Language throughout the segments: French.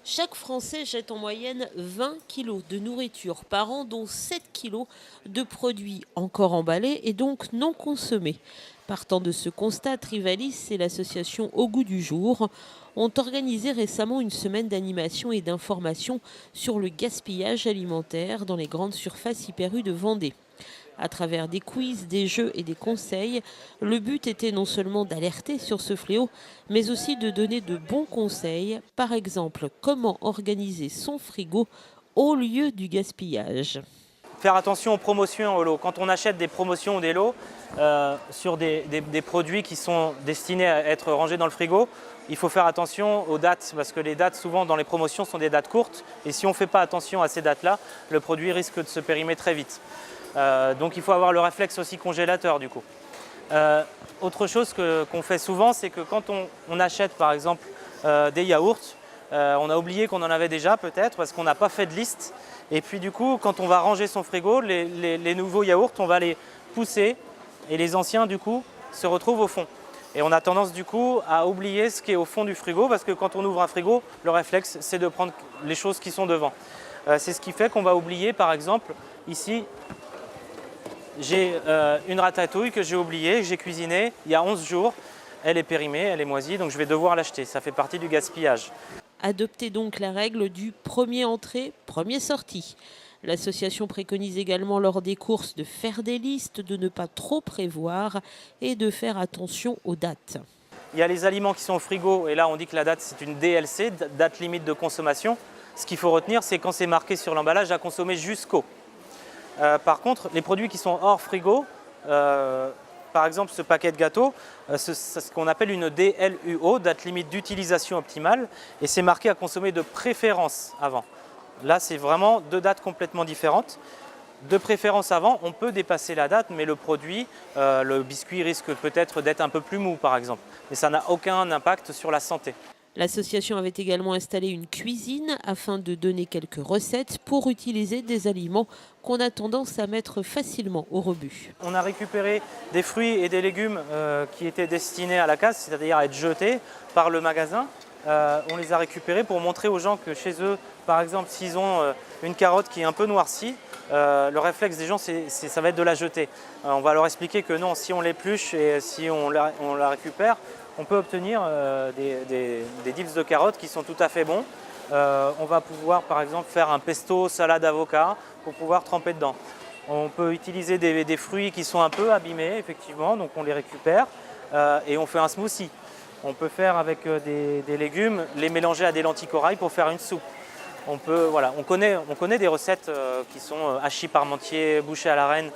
Chaque Français jette en moyenne 20 kilos de nourriture par an, dont 7 kilos de produits encore emballés et donc non consommés. Partant de ce constat, Trivalis et l'association Au goût du jour ont organisé récemment une semaine d'animation et d'information sur le gaspillage alimentaire dans les grandes surfaces Hyper U de Vendée. À travers des quiz, des jeux et des conseils, le but était non seulement d'alerter sur ce fléau, mais aussi de donner de bons conseils, par exemple comment organiser son frigo au lieu du gaspillage. Faire attention aux promotions au lot. Quand on achète des promotions ou des lots sur des produits qui sont destinés à être rangés dans le frigo, il faut faire attention aux dates parce que les dates souvent dans les promotions sont des dates courtes et si on ne fait pas attention à ces dates-là, le produit risque de se périmer très vite. Donc il faut avoir le réflexe aussi congélateur du coup. Autre chose qu'on fait souvent, c'est que quand on achète par exemple des yaourts, on a oublié qu'on en avait déjà peut-être parce qu'on n'a pas fait de liste. Et puis du coup, quand on va ranger son frigo, les nouveaux yaourts, on va les pousser et les anciens du coup se retrouvent au fond. Et on a tendance du coup à oublier ce qui est au fond du frigo parce que quand on ouvre un frigo, le réflexe c'est de prendre les choses qui sont devant. C'est ce qui fait qu'on va oublier par exemple ici, j'ai une ratatouille que j'ai oubliée, que j'ai cuisinée il y a 11 jours. Elle est périmée, elle est moisie, donc je vais devoir l'acheter. Ça fait partie du gaspillage. Adoptez donc la règle du premier entrée, premier sorti. L'association préconise également lors des courses de faire des listes, de ne pas trop prévoir et de faire attention aux dates. Il y a les aliments qui sont au frigo et là on dit que la date c'est une DLC, date limite de consommation. Ce qu'il faut retenir c'est quand c'est marqué sur l'emballage à consommer jusqu'au. Par contre les produits qui sont hors frigo, par exemple ce paquet de gâteaux, c'est ce qu'on appelle une DLUO, date limite d'utilisation optimale, et c'est marqué à consommer de préférence avant. Là c'est vraiment deux dates complètement différentes. De préférence avant, on peut dépasser la date, mais le produit, le biscuit risque peut-être d'être un peu plus mou par exemple. Mais ça n'a aucun impact sur la santé. L'association avait également installé une cuisine afin de donner quelques recettes pour utiliser des aliments qu'on a tendance à mettre facilement au rebut. On a récupéré des fruits et des légumes qui étaient destinés à la casse, c'est-à-dire à être jetés par le magasin. On les a récupérés pour montrer aux gens que chez eux, par exemple, s'ils ont une carotte qui est un peu noircie, le réflexe des gens, ça va être de la jeter. On va leur expliquer que non, si on l'épluche et si on la récupère, on peut obtenir des dips de carottes qui sont tout à fait bons. On va pouvoir par exemple faire un pesto salade avocat pour pouvoir tremper dedans. On peut utiliser des fruits qui sont un peu abîmés, effectivement, donc on les récupère et on fait un smoothie. On peut faire avec des légumes, les mélanger à des lentilles corail pour faire une soupe. On connaît des recettes qui sont hachis parmentier, bouchées à la reine,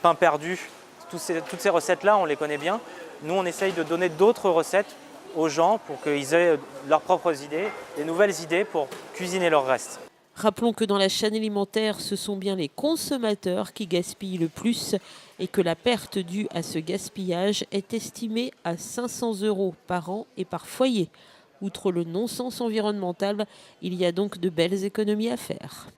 pain perdu. Toutes ces recettes-là, on les connaît bien. Nous, on essaye de donner d'autres recettes aux gens pour qu'ils aient leurs propres idées, des nouvelles idées pour cuisiner leur reste. Rappelons que dans la chaîne alimentaire, ce sont bien les consommateurs qui gaspillent le plus et que la perte due à ce gaspillage est estimée à 500 € par an et par foyer. Outre le non-sens environnemental, il y a donc de belles économies à faire.